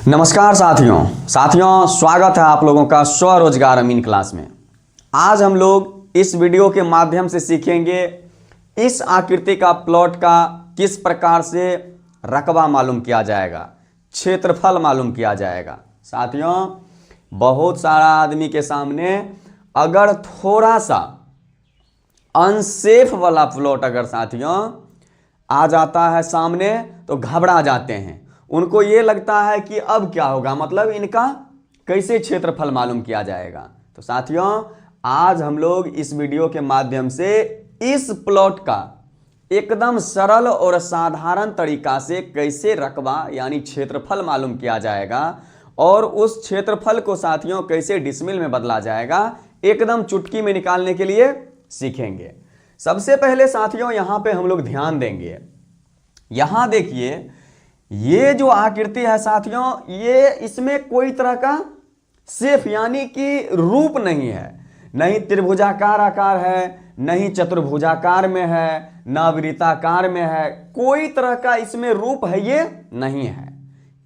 नमस्कार साथियों स्वागत है आप लोगों का स्वरोजगार अमीन क्लास में। आज हम लोग इस वीडियो के माध्यम से सीखेंगे इस आकृति का प्लॉट का किस प्रकार से रकबा मालूम किया जाएगा, क्षेत्रफल मालूम किया जाएगा। साथियों, बहुत सारा आदमी के सामने अगर थोड़ा सा अनसेफ वाला प्लॉट अगर साथियों आ जाता है सामने तो घबरा जाते हैं। उनको ये लगता है कि अब क्या होगा, मतलब इनका कैसे क्षेत्रफल मालूम किया जाएगा। तो साथियों, आज हम लोग इस वीडियो के माध्यम से इस प्लॉट का एकदम सरल और साधारण तरीका से कैसे रकबा यानी क्षेत्रफल मालूम किया जाएगा और उस क्षेत्रफल को साथियों कैसे डिसमिल में बदला जाएगा, एकदम चुटकी में निकालने के लिए सीखेंगे। सबसे पहले साथियों यहां पे हम लोग ध्यान देंगे। यहां देखिए, ये जो आकृति है साथियों, ये इसमें कोई तरह का शेप यानी कि रूप नहीं है। नहीं त्रिभुजाकार आकार है, नहीं चतुर्भुजाकार में है, ना वृत्ताकार में है। कोई तरह का इसमें रूप है ये नहीं है।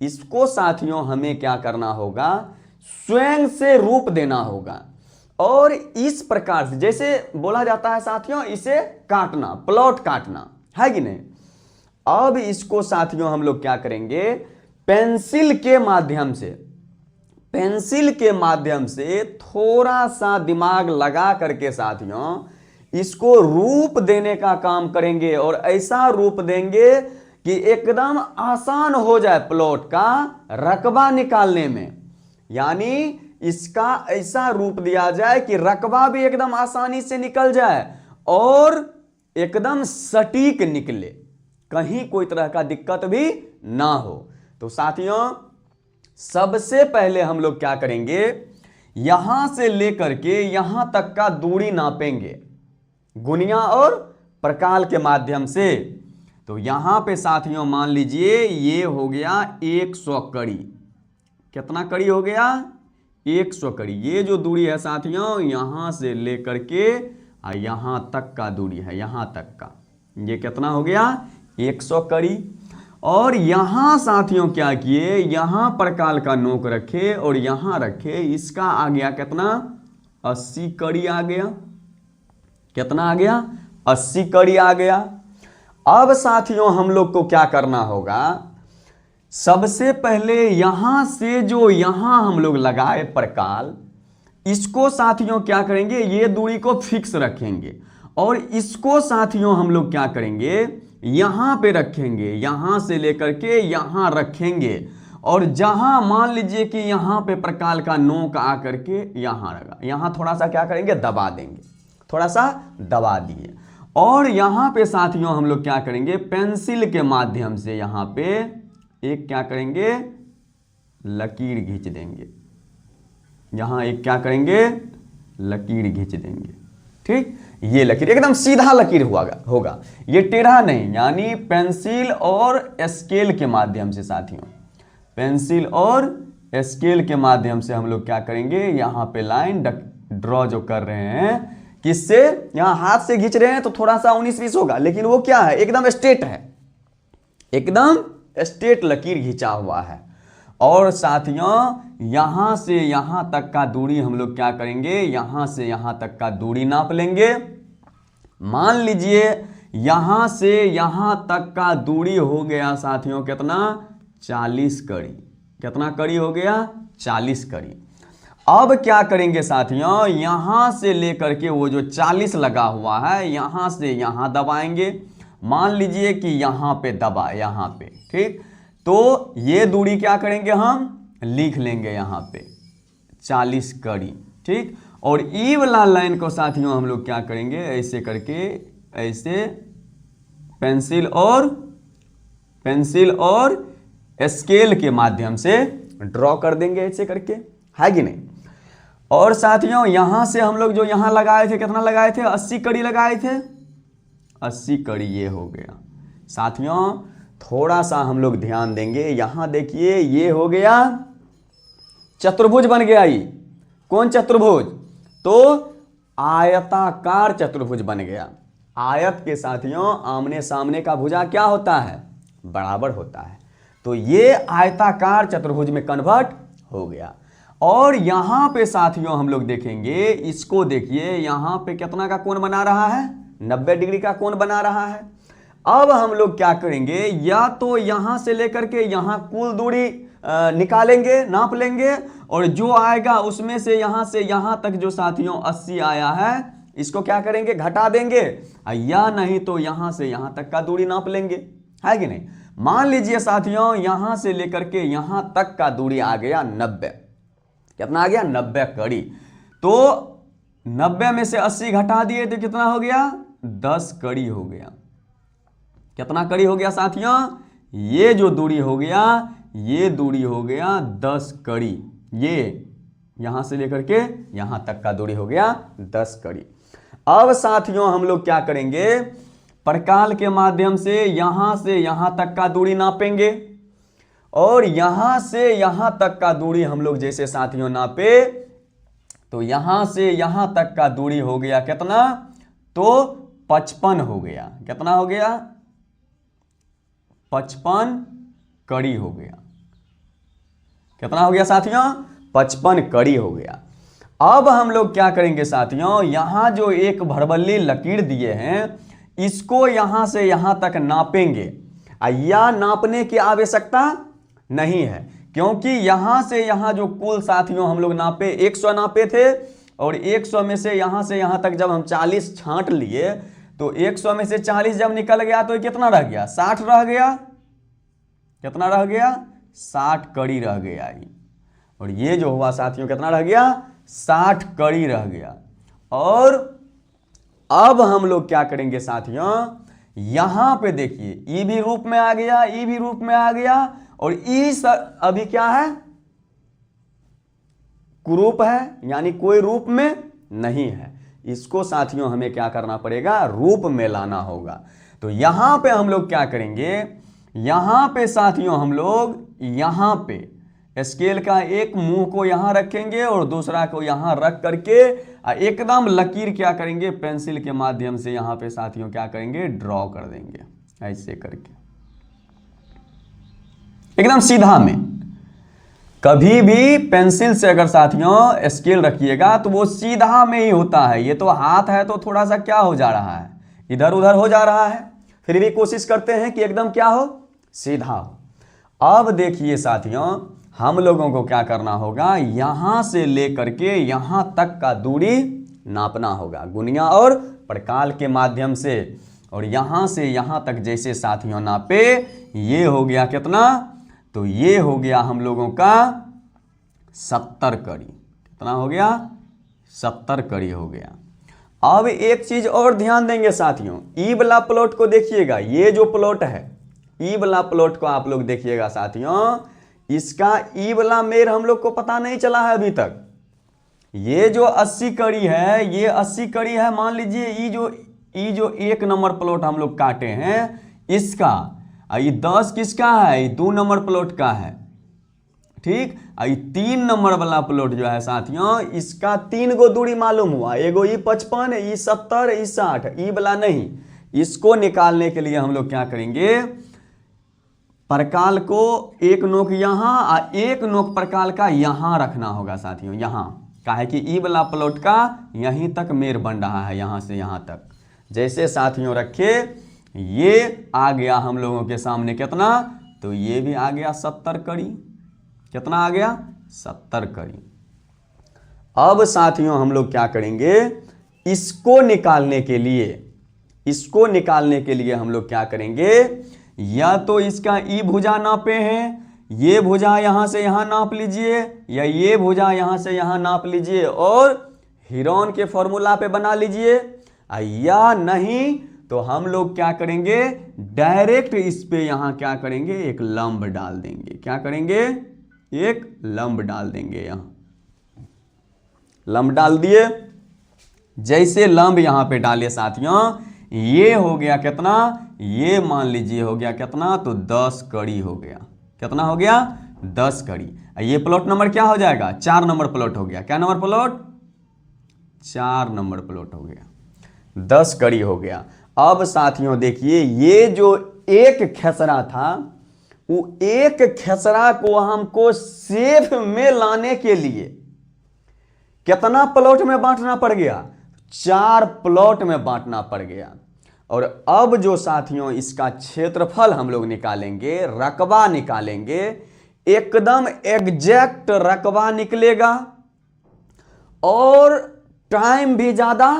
इसको साथियों हमें क्या करना होगा, स्वयं से रूप देना होगा। और इस प्रकार से जैसे बोला जाता है साथियों, इसे काटना, प्लॉट काटना है कि नहीं। अब इसको साथियों हम लोग क्या करेंगे, पेंसिल के माध्यम से थोड़ा सा दिमाग लगा करके साथियों इसको रूप देने का काम करेंगे। और ऐसा रूप देंगे कि एकदम आसान हो जाए प्लॉट का रकबा निकालने में। यानी इसका ऐसा रूप दिया जाए कि रकबा भी एकदम आसानी से निकल जाए और एकदम सटीक निकले, कहीं कोई तरह का दिक्कत भी ना हो। तो साथियों, सबसे पहले हम लोग क्या करेंगे, यहां से लेकर के यहां तक का दूरी नापेंगे गुनिया और प्रकाल के माध्यम से। तो यहां पे साथियों मान लीजिए ये हो गया 100 कड़ी। कितना कड़ी हो गया, 100 कड़ी। ये जो दूरी है साथियों यहां से लेकर के यहां तक का दूरी है, यहां तक का, ये कितना हो गया, 100 कड़ी। और यहां साथियों क्या किए, यहां प्रकाल का नोक रखे और यहां रखे, इसका आ गया कितना, 80 कड़ी आ गया। कितना आ गया, 80 कड़ी आ गया। अब साथियों हम लोग को क्या करना होगा, सबसे पहले यहां से जो यहां हम लोग लगाए प्रकाल, इसको साथियों क्या करेंगे, ये दूरी को फिक्स रखेंगे। और इसको साथियों हम लोग क्या करेंगे, यहां पे रखेंगे, यहां से लेकर के यहां रखेंगे। और जहां मान लीजिए कि यहां पे प्रकाल का नोक आकर के यहां लगा, यहां थोड़ा सा क्या करेंगे, दबा देंगे, थोड़ा सा दबा दिए। और यहां पे साथियों हम लोग क्या करेंगे, पेंसिल के माध्यम से यहां पे एक क्या करेंगे, लकीर खींच देंगे। यहां एक क्या करेंगे, लकीर खींच देंगे। ठीक, ये लकीर एकदम सीधा लकीर होगा, ये टेढ़ा नहीं। यानी पेंसिल और स्केल के माध्यम से साथियों, पेंसिल और स्केल के माध्यम से हम लोग क्या करेंगे, यहां पे लाइन ड्रॉ जो कर रहे हैं, किससे, यहां हाथ से खींच रहे हैं तो थोड़ा सा 19-20 होगा, लेकिन वो क्या है, एकदम स्ट्रेट है, एकदम स्ट्रेट लकीर खींचा हुआ है। और साथियों यहां से यहां तक का दूरी हम लोग क्या करेंगे, यहां से यहां तक का दूरी नाप लेंगे। मान लीजिए यहां से यहां तक का दूरी हो गया साथियों कितना, 40 कड़ी। कितना कड़ी हो गया, 40 कड़ी। अब क्या करेंगे साथियों, यहां से लेकर के वो जो 40 लगा हुआ है, यहां से यहां दबाएंगे। मान लीजिए कि यहां पे दबा, यहां पे, ठीक। तो ये दूरी क्या करेंगे, हम लिख लेंगे यहां पे 40 कड़ी, ठीक। और ई वाला लाइन को साथियों हम लोग क्या करेंगे, ऐसे करके, ऐसे पेंसिल और स्केल के माध्यम से ड्रॉ कर देंगे, ऐसे करके, है कि नहीं। और साथियों यहां से हम लोग जो यहां लगाए थे, कितना लगाए थे, 80 कड़ी लगाए थे, 80 कड़ी ये हो गया। साथियों थोड़ा सा हम लोग ध्यान देंगे, यहां देखिए ये हो गया चतुर्भुज बन गया। ये कौन चतुर्भुज, तो आयताकार चतुर्भुज बन गया। आयत के साथियों आमने सामने का भुजा क्या होता है, बराबर होता है। तो ये आयताकार चतुर्भुज में कन्वर्ट हो गया। और यहां पे साथियों हम लोग देखेंगे, इसको देखिए, यहां पे कितना का कोण बना रहा है, 90 डिग्री का कोण बना रहा है। अब हम लोग क्या करेंगे, या तो यहां से लेकर के यहां कुल दूरी निकालेंगे, नाप लेंगे, और जो आएगा उसमें से यहां तक जो साथियों 80 आया है, इसको क्या करेंगे, घटा देंगे, या नहीं तो यहां से यहां तक का दूरी नाप लेंगे, है कि नहीं। मान लीजिए साथियों यहां से लेकर के यहां तक का दूरी आ गया 90, कितना आ गया, 90 कड़ी। तो 90 में से 80 घटा दिए तो कितना हो गया, 10 कड़ी हो गया। कितना कड़ी हो गया साथियों, ये जो दूरी हो गया, ये दूरी हो गया 10 कड़ी। ये यहां से लेकर के यहां तक का दूरी हो गया 10 कड़ी। अब साथियों हम लोग क्या करेंगे, प्रकाल के माध्यम से यहां तक का दूरी नापेंगे, और यहां से यहां तक का दूरी हम लोग जैसे साथियों नापे, तो यहां से यहां तक का दूरी हो गया कितना, तो 55 हो गया। कितना हो गया, 55 कड़ी हो गया। कितना हो गया साथियों, 55 कड़ी हो गया। अब हम लोग क्या करेंगे साथियों, यहां जो एक भरबल्ली लकीर दिए हैं, इसको यहां से यहां तक नापेंगे, या नापने की आवश्यकता नहीं है, क्योंकि यहां से यहां जो कुल साथियों हम लोग नापे 100 नापे थे, और 100 में से यहां तक जब हम 40 छांट लिए, तो 100 में से 40 जब निकल गया तो कितना रह गया, 60 रह गया। कितना रह गया, 60 कड़ी रह गया। और ये जो हुआ साथियों कितना रह गया, 60 कड़ी रह गया। और अब हम लोग क्या करेंगे साथियों, यहां पे देखिए ई भी रूप में आ गया, ई भी रूप में आ गया, और ई अभी क्या है, कुरूप है, यानी कोई रूप में नहीं है। इसको साथियों हमें क्या करना पड़ेगा, रूप में लाना होगा। तो यहां पे हम लोग क्या करेंगे, यहां पे साथियों हम लोग यहां पे स्केल का एक मुंह को यहां रखेंगे और दूसरा को यहां रख करके एकदम लकीर क्या करेंगे, पेंसिल के माध्यम से यहां पे साथियों क्या करेंगे, ड्रॉ कर देंगे, ऐसे करके एकदम सीधा में। कभी भी पेंसिल से अगर साथियों स्केल रखिएगा तो वो सीधा में ही होता है। ये तो हाथ है तो थोड़ा सा क्या हो जा रहा है, इधर उधर हो जा रहा है, फिर भी कोशिश करते हैं कि एकदम क्या हो, सीधा हो। अब देखिए साथियों हम लोगों को क्या करना होगा, यहां से लेकर के यहां तक का दूरी नापना होगा गुनिया और प्रकाल के माध्यम से। और यहां से यहां तक जैसे साथियों नापे, ये हो गया कितना, तो ये हो गया हम लोगों का 70 कड़ी। कितना हो गया, 70 कड़ी हो गया। अब एक चीज और ध्यान देंगे साथियों, ई वाला प्लॉट को देखिएगा, ये जो प्लॉट है ई वाला प्लॉट को आप लोग देखिएगा साथियों, इसका ई वाला मेर हम लोग को पता नहीं चला है अभी तक। ये जो 80 कड़ी है, ये 80 कड़ी है। मान लीजिए ई जो 1 नंबर प्लॉट हम लोग काटे हैं इसका, ये 10 किसका है, ये 2 नंबर प्लॉट का है, ठीक। ये 3 नंबर वाला प्लॉट जो है साथियों, इसका 3 गो दूरी मालूम हुआ, एगो ई 55, ई 70, ई 60, ई वाला नहीं। इसको निकालने के लिए हम लोग क्या करेंगे, प्रकाल को एक नोक यहां और एक नोक प्रकाल का यहां रखना होगा साथियों, यहां का है कि ई वाला प्लॉट का यहीं तक मेर बन रहा है, यहां से यहां तक। जैसे साथियों रखे, ये आ गया हम लोगों के सामने कितना, तो ये भी आ गया 70 कड़ी। कितना आ गया, 70 कड़ी। अब साथियों हम लोग क्या करेंगे, इसको निकालने के लिए हम लोग क्या करेंगे, या तो इसका ई भुजा नापे हैं, ये भुजा यहां से यहां नाप लीजिए, या ये भुजा यहां से यहां नाप लीजिए और हीरोन के फॉर्मूला पे बना लीजिए, या नहीं तो हम लोग क्या करेंगे, डायरेक्ट इस पे यहां क्या करेंगे, एक लंब डाल देंगे। क्या करेंगे, एक लंब डाल देंगे। यहां लंब डाल दिए, जैसे लंब यहां पे डाले साथियों, ये हो गया कितना, ये मान लीजिए हो गया कितना, तो 10 कड़ी हो गया। कितना हो गया, 10 कड़ी। ये प्लॉट नंबर क्या हो जाएगा, 4 नंबर प्लॉट हो गया। क्या नंबर प्लॉट, 4 नंबर प्लॉट हो गया, 10 कड़ी हो गया। अब साथियों देखिए, ये जो एक खेसरा था वो एक खेसरा को हमको सेफ में लाने के लिए कितना प्लॉट में बांटना पड़ गया? 4 प्लॉट में बांटना पड़ गया। और अब जो साथियों इसका क्षेत्रफल हम लोग निकालेंगे, रकबा निकालेंगे, एकदम एग्जैक्ट रकबा निकलेगा और टाइम भी ज्यादा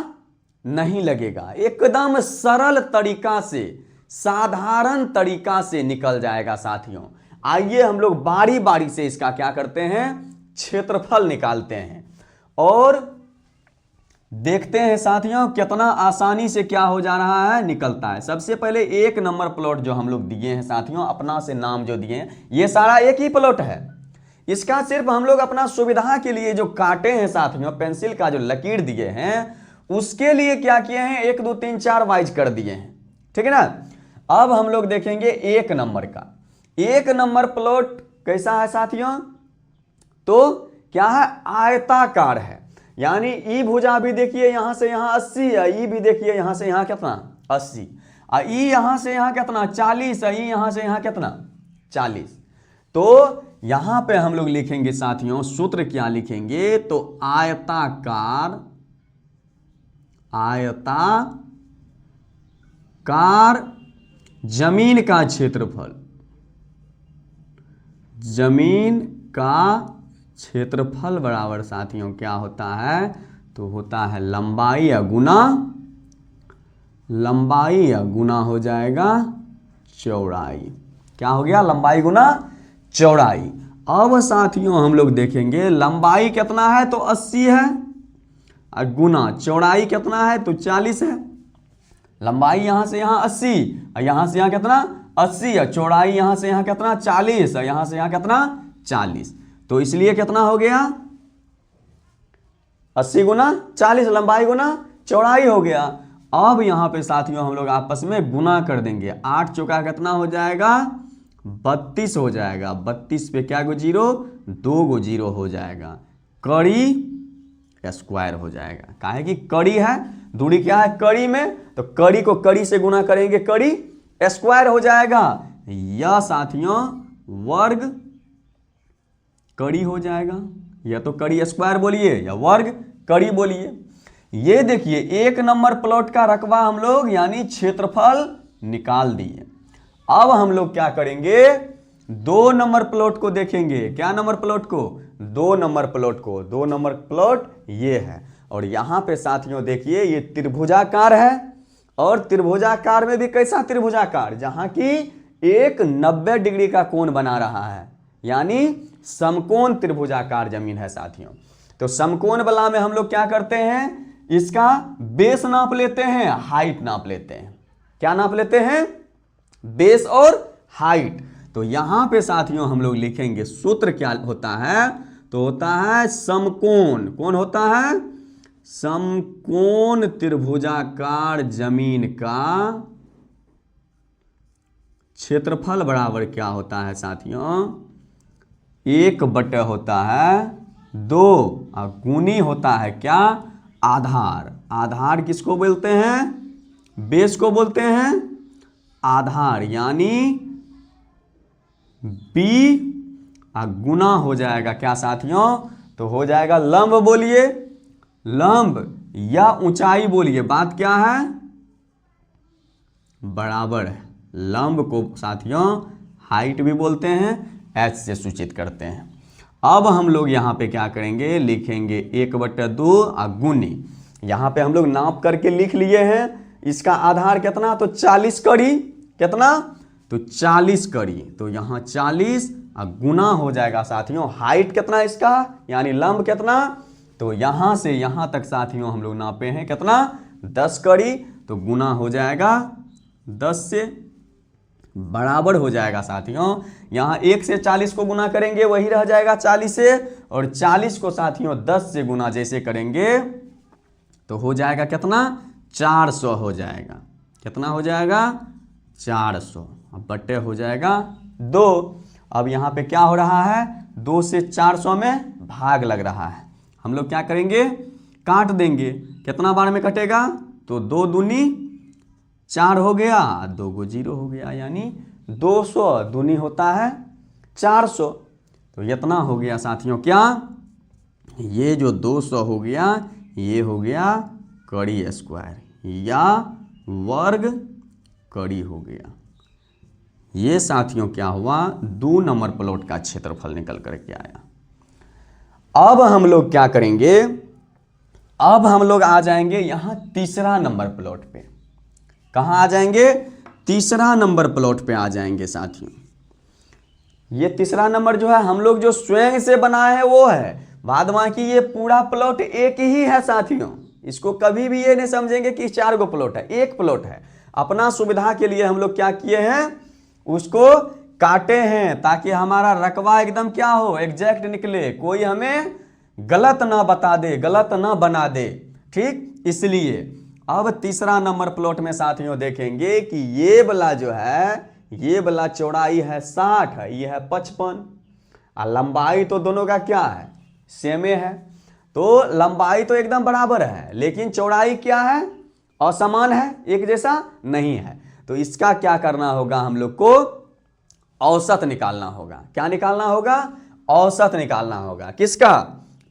नहीं लगेगा। एकदम सरल तरीका से, साधारण तरीका से निकल जाएगा साथियों। आइए हम लोग बारी बारी से इसका क्या करते हैं, क्षेत्रफल निकालते हैं और देखते हैं साथियों कितना आसानी से क्या हो जा रहा है, निकलता है। सबसे पहले 1 नंबर प्लॉट जो हम लोग दिए हैं साथियों, अपना से नाम जो दिए हैं, ये सारा एक ही प्लॉट है। इसका सिर्फ हम लोग अपना सुविधा के लिए जो काटे हैं साथियों, पेंसिल का जो लकीर दिए हैं, उसके लिए क्या किए हैं, 1 2 3 4 वाइज कर दिए हैं। ठीक है ना। अब हम लोग देखेंगे 1 नंबर का। 1 नंबर प्लॉट कैसा है साथियों, तो क्या है, आयताकार है। यानी ई भुजा भी देखिए यहां से यहां 80 है, ई भी देखिए यहां से यहां कितना 80, और ई यहां से यहां कितना 40 है, ई यहां से यहां कितना 40। तो यहां पे हम लोग लिखेंगे साथियों, सूत्र क्या लिखेंगे, तो आयताकार जमीन का क्षेत्रफल, जमीन का क्षेत्रफल बराबर साथियों क्या होता है, तो होता है लंबाई या गुना हो जाएगा चौड़ाई। क्या हो गया, लंबाई गुना चौड़ाई। अब साथियों हम लोग देखेंगे लंबाई कितना है, तो 80 है, और गुना चौड़ाई कितना है, तो 40 है। लंबाई यहां से यहां 80 और यहां से यहां कितना 80 है, चौड़ाई यहां से यहां कितना 40 और यहां से यहां कितना 40। तो इसलिए कितना हो गया, 80 गुना 40, लंबाई गुना चौड़ाई हो गया। अब यहां पे साथियों हम लोग आपस में गुना कर देंगे। 8 चौका कितना हो जाएगा, 32 हो जाएगा। 32 पे क्या गो जीरो, 2 गो जीरो हो जाएगा। कड़ी स्क्वायर हो जाएगा। काहे कि कड़ी है, दूरी क्या है कड़ी में, तो कड़ी को कड़ी से गुना करेंगे, कड़ी स्क्वायर हो जाएगा। यह साथियों वर्ग कड़ी हो जाएगा, या तो कड़ी स्क्वायर बोलिए या वर्ग कड़ी बोलिए। ये देखिए 1 नंबर प्लॉट का रकबा हम लोग यानी क्षेत्रफल निकाल दिए। अब हम लोग क्या करेंगे, 2 नंबर प्लॉट को देखेंगे। क्या नंबर प्लॉट को, 2 नंबर प्लॉट को। 2 नंबर प्लॉट ये है, और यहां पे साथियों देखिए ये त्रिभुजाकार है, और त्रिभुजाकार में भी कैसा त्रिभुजाकार, जहां की एक 90 डिग्री का कोण बना रहा है, यानी समकोण त्रिभुजाकार जमीन है साथियों। तो समकोण वाला में हम लोग क्या करते हैं, इसका बेस नाप लेते हैं, हाइट नाप लेते हैं। क्या नाप लेते हैं, बेस और हाइट। तो यहां पे साथियों हम लोग लिखेंगे सूत्र क्या होता है, तो होता है समकोण। कौन होता है, समकोण त्रिभुजाकार जमीन का क्षेत्रफल बराबर क्या होता है साथियों, 1 होता है 2, और गुनी होता है क्या, आधार। आधार किसको बोलते हैं, बेस को बोलते हैं आधार, यानी B गुना हो जाएगा क्या साथियों, तो हो जाएगा लंब। बोलिए लंब या ऊंचाई बोलिए, बात क्या है, बराबर है। लंब को साथियों हाइट भी बोलते हैं, H से सूचित करते हैं। अब हम लोग यहाँ पे क्या करेंगे, लिखेंगे 1/2 और गुनी। यहाँ पे हम लोग नाप करके लिख लिए हैं। इसका आधार कितना, तो 40 कड़ी, कितना, तो 40 कड़ी। तो यहाँ 40 और गुना हो जाएगा साथियों हाइट कितना इसका, यानी लंब कितना, तो यहाँ से यहाँ तक साथियों हम लोग नापे हैं कितना, 10 कड़ी। तो गुना हो जाएगा 10 से, बराबर हो जाएगा साथियों। यहाँ 1 से 40 को गुना करेंगे वही रह जाएगा 40 से, और 40 को साथियों 10 से गुना जैसे करेंगे तो हो जाएगा कितना, 400 हो जाएगा। कितना हो जाएगा, 400। अब बट्टे हो जाएगा 2। अब यहाँ पे क्या हो रहा है, 2 से 400 में भाग लग रहा है। हम लोग क्या करेंगे, काट देंगे। कितना बार में कटेगा, तो 2 दूनी 4 हो गया, 2 गो जीरो हो गया, यानी 200 दूनी होता है 400। तो इतना हो गया साथियों क्या, ये जो 200 हो गया ये हो गया कड़ी स्क्वायर या वर्ग कड़ी हो गया। ये साथियों क्या हुआ, 2 नंबर प्लॉट का क्षेत्रफल निकल करके आया। अब हम लोग क्या करेंगे, अब हम लोग आ जाएंगे यहां तीसरा नंबर प्लॉट पे। कहां आ जाएंगे, तीसरा नंबर प्लॉट पे आ जाएंगे साथियों। ये तीसरा नंबर जो है हम लोग जो स्वयं से बनाए हैं वो है, बाद बाकी ये पूरा प्लॉट एक ही है साथियों। इसको कभी भी ये नहीं समझेंगे कि 4 गो प्लॉट है, एक प्लॉट है। अपना सुविधा के लिए हम लोग क्या किए हैं, उसको काटे हैं ताकि हमारा रकबा एकदम क्या हो, एग्जैक्ट निकले, कोई हमें गलत ना बता दे, गलत ना बना दे। ठीक, इसलिए अब तीसरा नंबर प्लॉट में साथियों देखेंगे कि ये वाला जो है, ये वाला चौड़ाई है 60 है, ये है 55, और लंबाई तो दोनों का क्या है, सेमे है। तो लंबाई तो एकदम बराबर है, लेकिन चौड़ाई क्या है, असमान है, एक जैसा नहीं है। तो इसका क्या करना होगा, हम लोग को औसत निकालना होगा। क्या निकालना होगा, औसत निकालना होगा। किसका,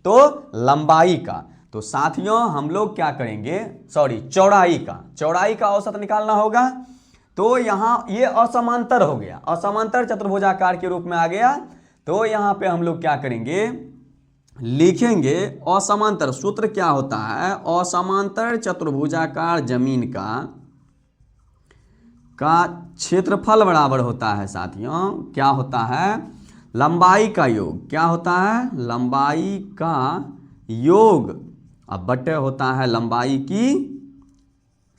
तो लंबाई का। तो साथियों हम लोग क्या करेंगे, चौड़ाई का औसत निकालना होगा। तो यहां ये असमांतर हो गया, असमांतर चतुर्भुजाकार के रूप में आ गया। तो यहां पे हम लोग क्या करेंगे, लिखेंगे असमांतर। सूत्र क्या होता है, असमांतर चतुर्भुजाकार जमीन का क्षेत्रफल बराबर होता है साथियों, क्या होता है, लंबाई का योग। क्या होता है, लंबाई का योग, अब बटे होता है लंबाई की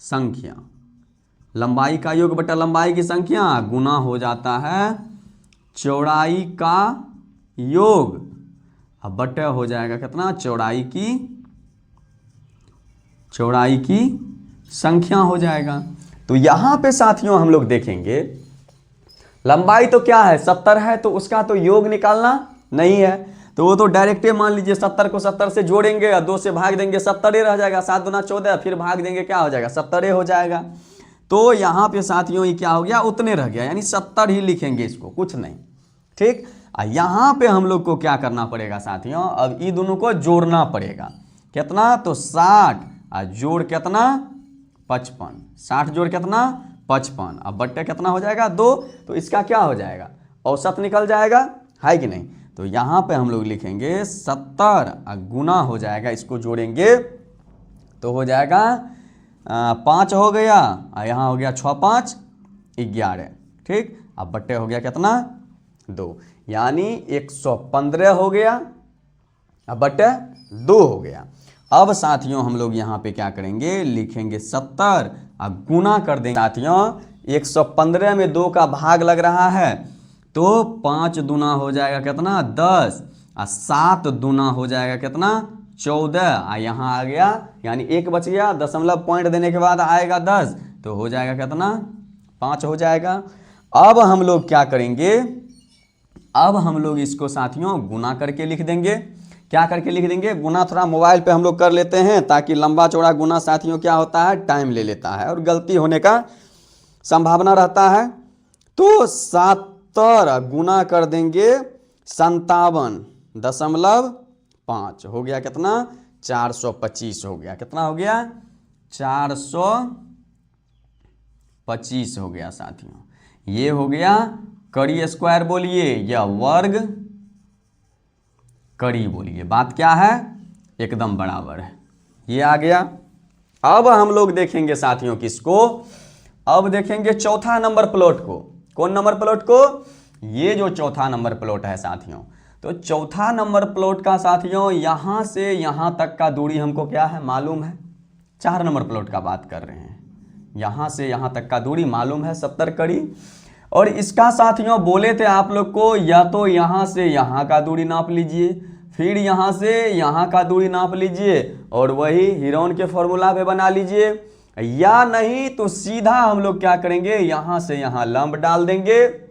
संख्या। लंबाई का योग बटा लंबाई की संख्या गुना हो जाता है चौड़ाई का योग, अब बटे हो जाएगा कितना, चौड़ाई की संख्या हो जाएगा। तो यहां पे साथियों हम लोग देखेंगे लंबाई तो क्या है, 70 है, तो उसका तो योग निकालना नहीं है। तो वो तो डायरेक्ट मान लीजिए 70 को 70 से जोड़ेंगे और 2 से भाग देंगे, 70 रह जाएगा, 7 दूना 14, फिर भाग देंगे क्या हो जाएगा, 70 हो जाएगा। तो यहाँ पे साथियों ये क्या हो गया, उतने रह गया, यानी 70 ही लिखेंगे इसको, कुछ नहीं। ठीक, यहाँ पे हम लोग को क्या करना पड़ेगा साथियों, अब ये दोनों को जोड़ना पड़ेगा। कितना, तो 60 और जोड़ कितना, 55, 60 जोड़ कितना, 55, अब बट्टे कितना हो जाएगा, 2। तो इसका क्या हो जाएगा, औसत निकल जाएगा, है कि नहीं। तो यहाँ पे हम लोग लिखेंगे 70 और गुना हो जाएगा, इसको जोड़ेंगे तो हो जाएगा 5 हो गया, और यहाँ हो गया 6 5 11। ठीक, अब बट्टे हो गया कितना, 2, यानी 115 हो गया, अब बट्टे 2 हो गया। अब साथियों हम लोग यहाँ पे क्या करेंगे, लिखेंगे 70 और गुना कर देंगे साथियों। 115 में 2 का भाग लग रहा है, तो 5 दूना हो जाएगा कितना, 10, और 7 दूना हो जाएगा कितना, 14, यहाँ आ गया, यानी 1 बच गया, दशमलव पॉइंट देने के बाद आएगा 10, तो हो जाएगा कितना, 5 हो जाएगा। अब हम लोग क्या करेंगे, अब हम लोग इसको साथियों गुना करके लिख देंगे। क्या करके लिख देंगे, गुना थोड़ा मोबाइल पे हम लोग कर लेते हैं, ताकि लंबा चौड़ा गुना साथियों क्या होता है, टाइम ले लेता है और गलती होने का संभावना रहता है। तो 70 गुना कर देंगे 57.5, हो गया कितना, 425 हो गया, कितना हो गया, 425 हो गया साथियों। ये हो गया कड़ी स्क्वायर बोलिए या वर्ग कड़ी बोलिए, बात क्या है, एकदम बराबर है, ये आ गया। अब हम लोग देखेंगे साथियों किसको, अब देखेंगे चौथा नंबर प्लॉट को। कौन नंबर प्लॉट को, ये जो चौथा नंबर प्लॉट है साथियों। तो चौथा नंबर प्लॉट का साथियों यहां से यहां तक का दूरी हमको क्या है, मालूम है। 4 नंबर प्लॉट का बात कर रहे हैं, यहां से यहां तक का दूरी मालूम है 70 कड़ी। और इसका साथियों बोले थे आप लोग को, या तो यहां से यहां का दूरी नाप लीजिए, फिर यहां से यहां का दूरी नाप लीजिए, और वही हीरोन के फॉर्मूला पे बना लीजिए, या नहीं तो सीधा हम लोग क्या करेंगे, यहां से यहां लंब डाल देंगे,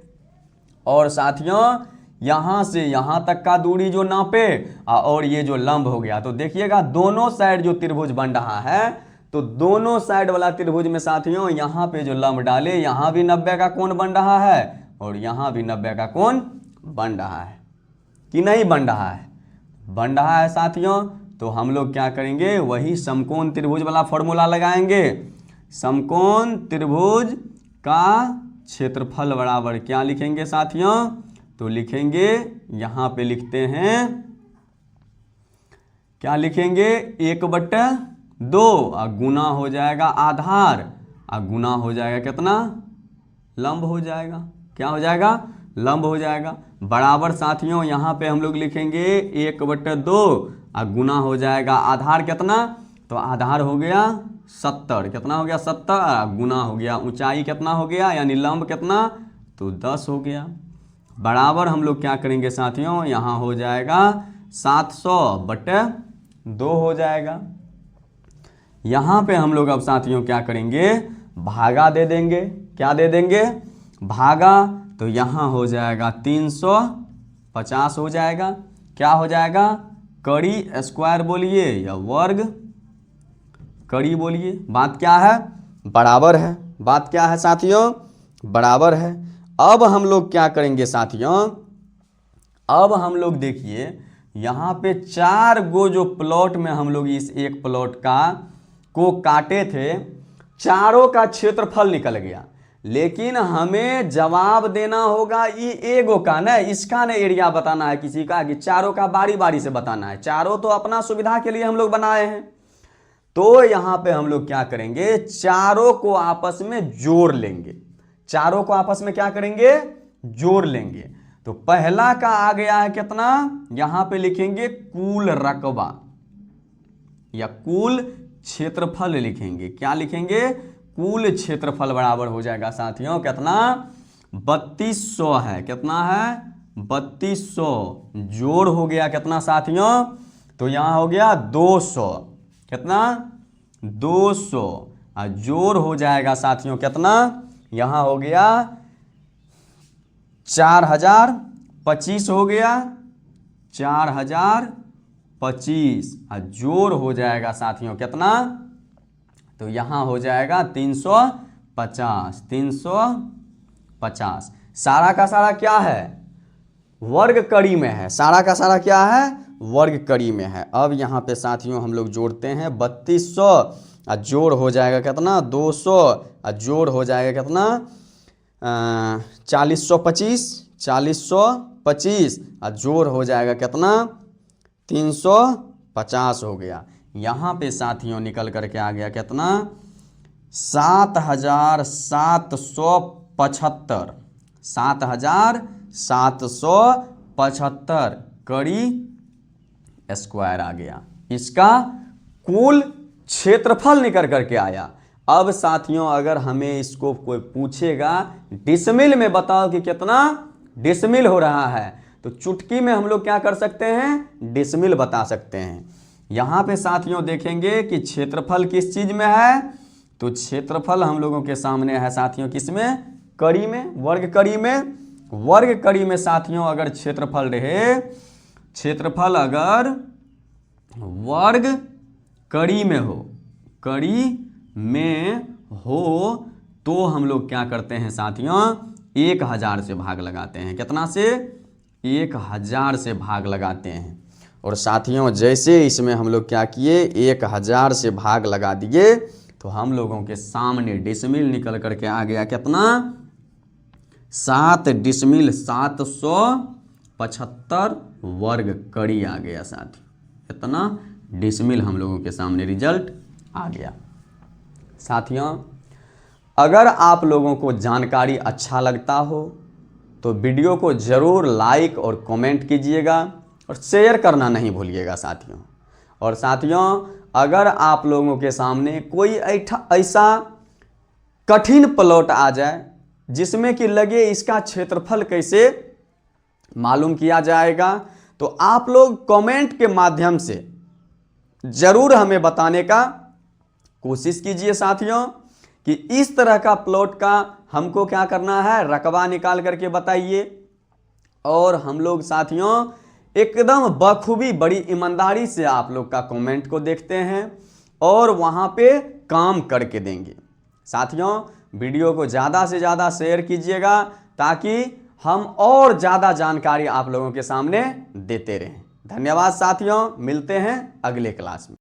और साथियों यहां से यहां तक का दूरी जो नापे और ये जो लंब हो गया। तो देखिएगा दोनों साइड जो त्रिभुज बन रहा है, तो दोनों साइड वाला त्रिभुज में साथियों यहां पे जो लंब डाले, यहां भी 90 का कोण बन रहा है, और यहाँ भी 90 का कोण बन रहा है कि नहीं बन रहा है? बन रहा है साथियों। तो हम लोग क्या करेंगे, वही समकोण त्रिभुज वाला फॉर्मूला लगाएंगे। समकोण त्रिभुज का क्षेत्रफल बराबर क्या लिखेंगे साथियों? तो लिखेंगे, यहाँ पे लिखते हैं, क्या लिखेंगे, 1/2 और गुना हो जाएगा आधार और गुना हो जाएगा कितना, लंब हो जाएगा। क्या हो जाएगा? लंब हो जाएगा। बराबर साथियों यहाँ पे हम लोग लिखेंगे 1/2 और गुना हो जाएगा आधार कितना, तो आधार हो गया 70। कितना हो गया? 70। गुना हो गया ऊंचाई कितना हो गया, यानी लंब कितना, तो 10 हो गया। बराबर हम लोग क्या करेंगे साथियों, यहाँ हो जाएगा 700/2 हो जाएगा। यहाँ पे हम लोग अब साथियों क्या करेंगे, भागा दे देंगे। क्या दे देंगे? भागा। तो यहाँ हो जाएगा 350 हो जाएगा। क्या हो जाएगा? कड़ी स्क्वायर बोलिए या वर्ग कड़ी बोलिए। बात क्या है? बराबर है। बात क्या है साथियों? बराबर है। अब हम लोग क्या करेंगे साथियों, अब हम लोग देखिए यहाँ पे 4 गो जो प्लॉट में हम लोग इस एक प्लॉट का को काटे थे, चारों का क्षेत्रफल निकल गया। लेकिन हमें जवाब देना होगा ये एगो का ना, इसका ना एरिया बताना है किसी का, कि चारों का बारी बारी से बताना है। चारों तो अपना सुविधा के लिए हम लोग बनाए हैं। तो यहाँ पे हम लोग क्या करेंगे, चारों को आपस में जोड़ लेंगे। चारों को आपस में क्या करेंगे? जोड़ लेंगे। तो पहला का आ गया है कितना, यहां पे लिखेंगे कुल रकबा या कुल क्षेत्रफल लिखेंगे। क्या लिखेंगे? कुल क्षेत्रफल बराबर हो जाएगा साथियों कितना, 3200 है। कितना है? 3200। जोड़ हो गया कितना साथियों, तो यहां हो गया 200। कितना? 200। और जोड़ हो जाएगा साथियों कितना, यहां हो गया 4025 हो गया, 4025। और जोड़ हो जाएगा साथियों कितना, तो यहां हो जाएगा 350। 350 सारा का सारा क्या है, वर्ग कड़ी में है। सारा का सारा क्या है, वर्ग कड़ी में है। अब यहाँ पे साथियों हम लोग जोड़ते हैं 3200 और जोड़ हो जाएगा कितना, 200 और जोड़ हो जाएगा कितना, 4025। 4025 और जोड़ हो जाएगा कितना, 350 हो गया। यहाँ पे साथियों निकल करके आ गया कितना, 7775। 7775 कड़ी स्क्वायर आ गया। इसका कुल क्षेत्रफल निकल करके आया। अब साथियों अगर हमें इसको कोई पूछेगा डिसमिल में बताओ कि कितना डिसमिल हो रहा है, तो चुटकी में हम लोग क्या कर सकते हैं, डिसमिल बता सकते हैं। यहाँ पे साथियों देखेंगे कि क्षेत्रफल किस चीज में है, तो क्षेत्रफल हम लोगों के सामने है साथियों किसमें, कड़ी में, वर्ग कड़ी में। वर्ग कड़ी में साथियों अगर क्षेत्रफल रहे, क्षेत्रफल अगर वर्ग कड़ी में हो, कड़ी में हो, तो हम लोग क्या करते हैं साथियों, 1000 से भाग लगाते हैं। कितना से, 1000 से भाग लगाते हैं। और साथियों जैसे इसमें हम लोग क्या किए, 1000 से भाग लगा दिए, तो हम लोगों के सामने डिसमिल निकल करके आ गया कितना, 7 डिसमिल 775 वर्ग कड़ी आ गया साथियों। कितना डिसमिल हम लोगों के सामने रिजल्ट आ गया। साथियों अगर आप लोगों को जानकारी अच्छा लगता हो तो वीडियो को ज़रूर लाइक और कमेंट कीजिएगा और शेयर करना नहीं भूलिएगा साथियों। और साथियों अगर आप लोगों के सामने कोई ऐसा कठिन प्लॉट आ जाए जिसमें कि लगे इसका क्षेत्रफल कैसे मालूम किया जाएगा, तो आप लोग कमेंट के माध्यम से ज़रूर हमें बताने का कोशिश कीजिए साथियों कि इस तरह का प्लॉट का हमको क्या करना है, रकबा निकाल करके बताइए। और हम लोग साथियों एकदम बखूबी बड़ी ईमानदारी से आप लोग का कमेंट को देखते हैं और वहाँ पे काम करके देंगे। साथियों वीडियो को ज़्यादा से ज़्यादा शेयर कीजिएगा ताकि हम और ज़्यादा जानकारी आप लोगों के सामने देते रहें। धन्यवाद साथियों, मिलते हैं अगले क्लास में।